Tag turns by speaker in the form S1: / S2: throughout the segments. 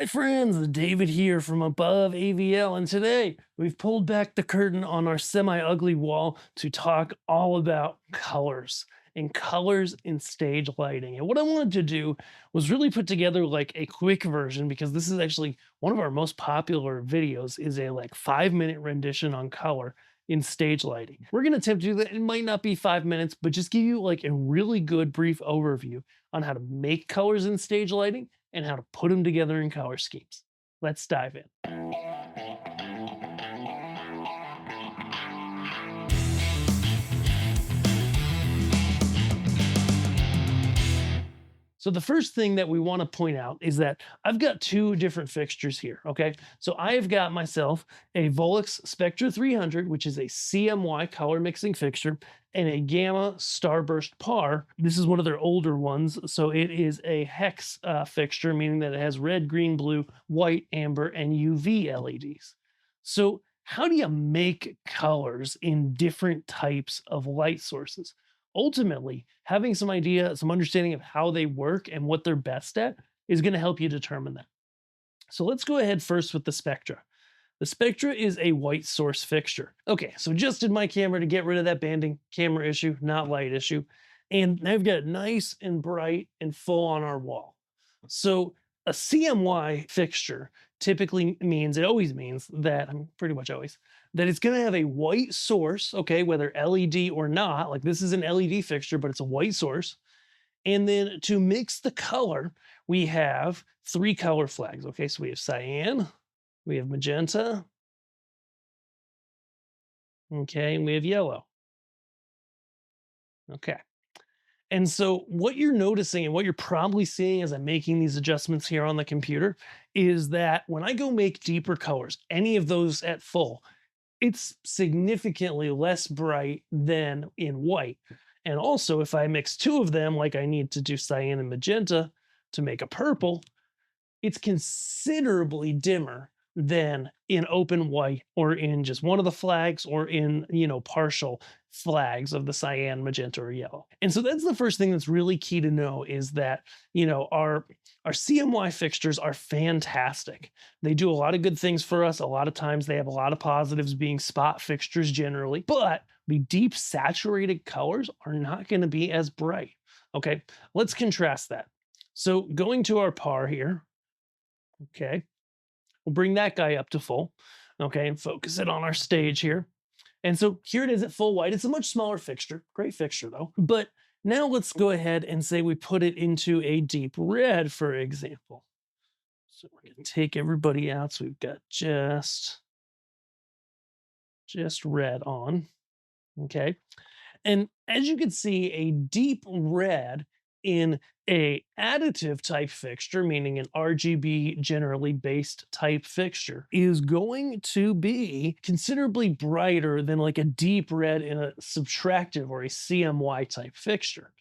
S1: Hi friends, David here from Above AVL, and today we've pulled back the curtain on our semi-ugly wall to talk all about colors and colors in stage lighting. And what I wanted to do was really put together like a quick version, because this is actually one of our most popular videos, is a like 5-minute rendition on color in stage lighting. We're going to attempt to do that. It might not be 5 minutes, but just give you like a really good brief overview on how to make colors in stage lighting and how to put them together in color schemes. Let's dive in. So the first thing that we want to point out is that I've got two different fixtures here, okay? So I've got myself a Volux Spectra 300, which is a CMY color mixing fixture, and a Gamma Starburst Par. This is one of their older ones, so it is a hex fixture, meaning that it has red, green, blue, white, amber, and UV LEDs. So how do you make colors in different types of light sources? Ultimately, having some idea, some understanding of how they work and what they're best at is going to help you determine that. So let's go ahead first with the Spectra. The Spectra is a white source fixture. Okay, so adjusted my camera to get rid of that banding, camera issue, not light issue. And I've got it nice and bright and full on our wall. So a CMY fixture typically means, it always means that, I'm pretty much always, that it's going to have a white source, okay, whether LED or not. Like this is an LED fixture, but it's a white source. And then to mix the color, we have 3 color flags. Okay, so we have cyan, we have magenta, okay, and we have yellow. Okay. And so what you're noticing and what you're probably seeing as I'm making these adjustments here on the computer is that when I go make deeper colors, any of those at full, it's significantly less bright than in white. And also if I mix 2 of them, like I need to do cyan and magenta to make a purple, it's considerably dimmer than in open white or in just one of the flags or in, partial flags of the cyan, magenta, or yellow. And so that's the first thing that's really key to know, is that, our CMY fixtures are fantastic. They do a lot of good things for us. A lot of times they have a lot of positives, being spot fixtures generally, but the deep saturated colors are not going to be as bright. Okay, let's contrast that. So going to our par here, okay, we'll bring that guy up to full, okay, and focus it on our stage here. And so here it is at full white. It's a much smaller fixture, great fixture though. But now let's go ahead and say we put it into a deep red, for example. So we're going to take everybody out. So we've got just red on, okay. And as you can see, a deep red in a additive type fixture, meaning an RGB generally based type fixture, is going to be considerably brighter than like a deep red in a subtractive or a CMY type fixture.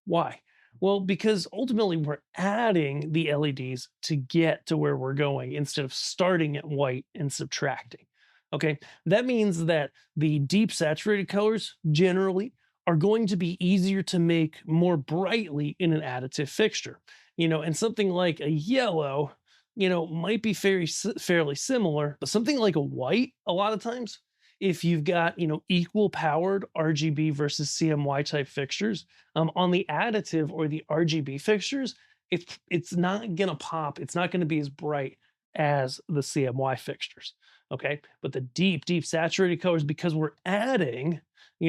S1: Why? Well, because ultimately we're adding the LEDs to get to where we're going instead of starting at white and subtracting. Okay, that means that the deep saturated colors generally are going to be easier to make more brightly in an additive fixture. And something like a yellow, might be fairly similar, but something like a white, a lot of times, if you've got, equal powered RGB versus CMY type fixtures, on the additive or the RGB fixtures, it's not gonna pop. It's not gonna be as bright as the CMY fixtures. Okay, but the deep saturated colors, because we're adding,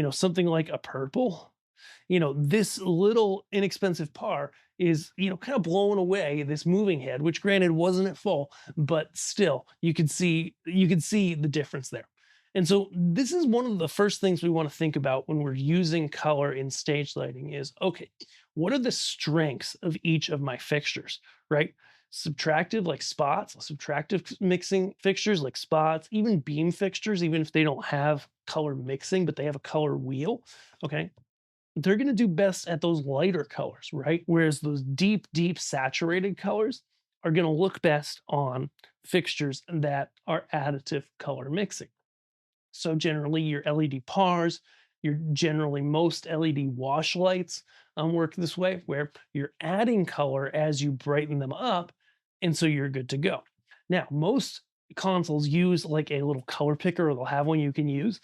S1: something like a purple, this little inexpensive par is, kind of blowing away this moving head, which granted wasn't at full, but still you could see the difference there. And so this is one of the first things we want to think about when we're using color in stage lighting is, okay, what are the strengths of each of my fixtures, right? Subtractive like spots, subtractive mixing fixtures like spots, even beam fixtures, even if they don't have color mixing, but they have a color wheel, okay? They're going to do best at those lighter colors, right? Whereas those deep saturated colors are going to look best on fixtures that are additive color mixing. So generally your LED pars, most LED wash lights work this way, where you're adding color as you brighten them up, and so you're good to go. Now, most consoles use like a little color picker, or they'll have one you can use.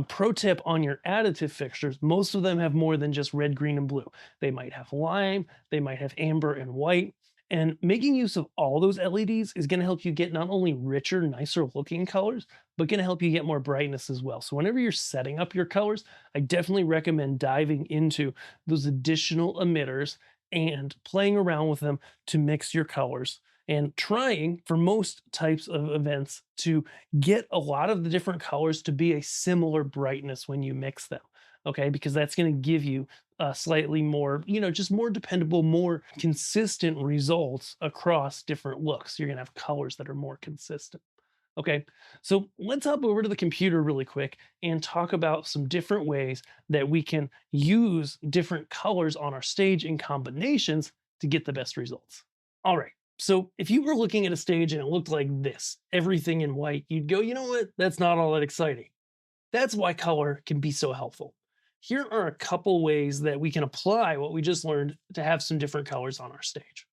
S1: Pro tip on your additive fixtures, most of them have more than just red, green, and blue. They might have lime, they might have amber and white. And making use of all those LEDs is going to help you get not only richer, nicer looking colors, but going to help you get more brightness as well. So whenever you're setting up your colors, I definitely recommend diving into those additional emitters and playing around with them to mix your colors, and trying for most types of events to get a lot of the different colors to be a similar brightness when you mix them. Okay, because that's going to give you slightly more, just more dependable, more consistent results across different looks. You're going to have colors that are more consistent. Okay, so let's hop over to the computer really quick and talk about some different ways that we can use different colors on our stage in combinations to get the best results. All right, so if you were looking at a stage and it looked like this, everything in white, you'd go, you know what, that's not all that exciting. That's why color can be so helpful. Here are a couple ways that we can apply what we just learned to have some different colors on our stage.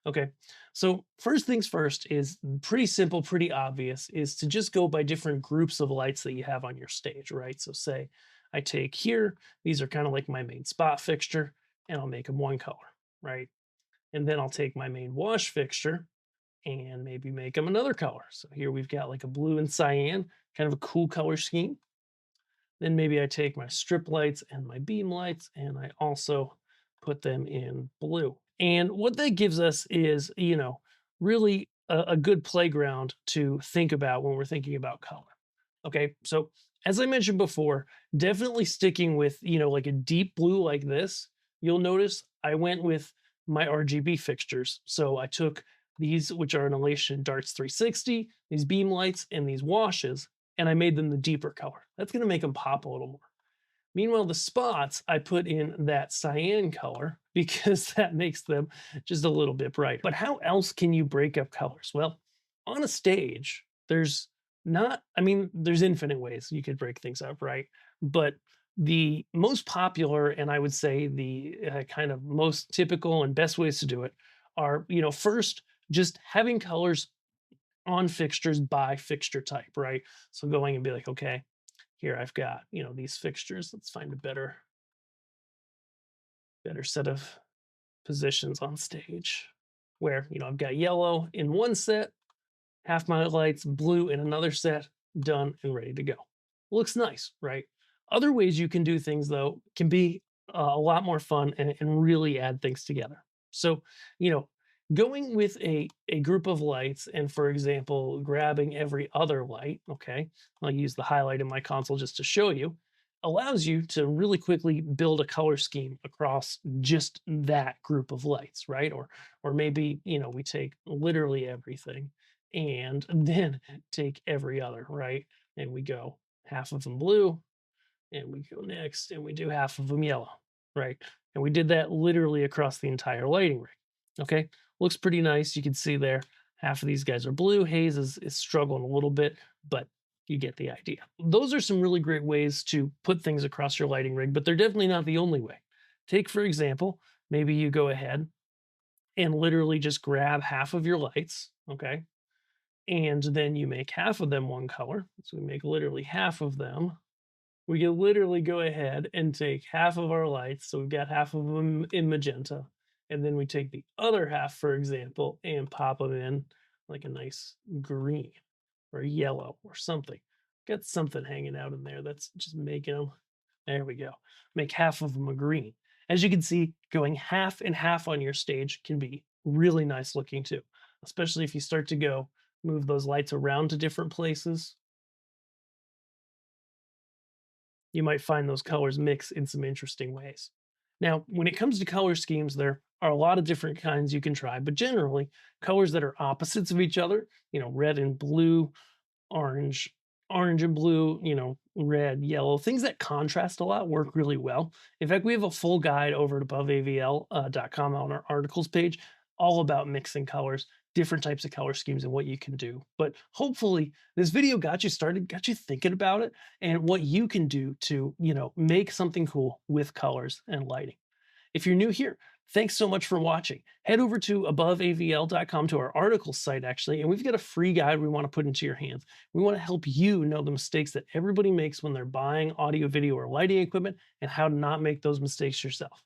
S1: Okay, so first things first is pretty simple, pretty obvious, is to just go by different groups of lights that you have on your stage, right? So say I take here, these are kind of like my main spot fixture, and I'll make them one color, right? And then I'll take my main wash fixture and maybe make them another color. So here we've got like a blue and cyan, kind of a cool color scheme. Then maybe I take my strip lights and my beam lights and I also put them in blue. And what that gives us is, really a good playground to think about when we're thinking about color. Okay, so as I mentioned before, definitely sticking with, like a deep blue like this, you'll notice I went with my RGB fixtures. So I took these, which are an Elation Darts 360, these beam lights, and these washes, and I made them the deeper color. That's going to make them pop a little more. Meanwhile, the spots I put in that cyan color because that makes them just a little bit brighter. But how else can you break up colors? Well, on a stage, there's infinite ways you could break things up, right? But the most popular, and I would say the kind of most typical and best ways to do it are, first, just having colors on fixtures by fixture type, right? So going and be like, okay, here I've got, these fixtures. Let's find a better set of positions on stage where, I've got yellow in one set, half my lights, blue in another set, done and ready to go. Looks nice, right? Other ways you can do things though can be a lot more fun and really add things together. So, going with a group of lights and, for example, grabbing every other light, okay, I'll use the highlight in my console just to show you, allows you to really quickly build a color scheme across just that group of lights, right? Or maybe, we take literally everything and then take every other, right? And we go half of them blue, and we go next and we do half of them yellow, right? And we did that literally across the entire lighting rig. Okay, looks pretty nice. You can see there, half of these guys are blue. Haze is struggling a little bit, but you get the idea. Those are some really great ways to put things across your lighting rig, but they're definitely not the only way. Take, for example, maybe you go ahead and literally just grab half of your lights, okay? And then you make half of them one color. So we make literally half of them. We can literally go ahead and take half of our lights. So we've got half of them in magenta. And then we take the other half, for example, and pop them in like a nice green or yellow or something. Got something hanging out in there that's just making them. There we go. Make half of them a green. As you can see, going half and half on your stage can be really nice looking too, especially if you start to move those lights around to different places. You might find those colors mix in some interesting ways. Now, when it comes to color schemes, there are a lot of different kinds you can try, but generally, colors that are opposites of each other, red and blue, orange, orange and blue, red, yellow, things that contrast a lot work really well. In fact, we have a full guide over at aboveavl.com on our articles page, all about mixing colors, different types of color schemes, and what you can do. But hopefully this video got you started, got you thinking about it and what you can do to, make something cool with colors and lighting. If you're new here, Thanks so much for watching. Head over to aboveavl.com to our article site, actually, and we've got a free guide we want to put into your hands. We want to help you know the mistakes that everybody makes when they're buying audio, video, or lighting equipment and how to not make those mistakes yourself.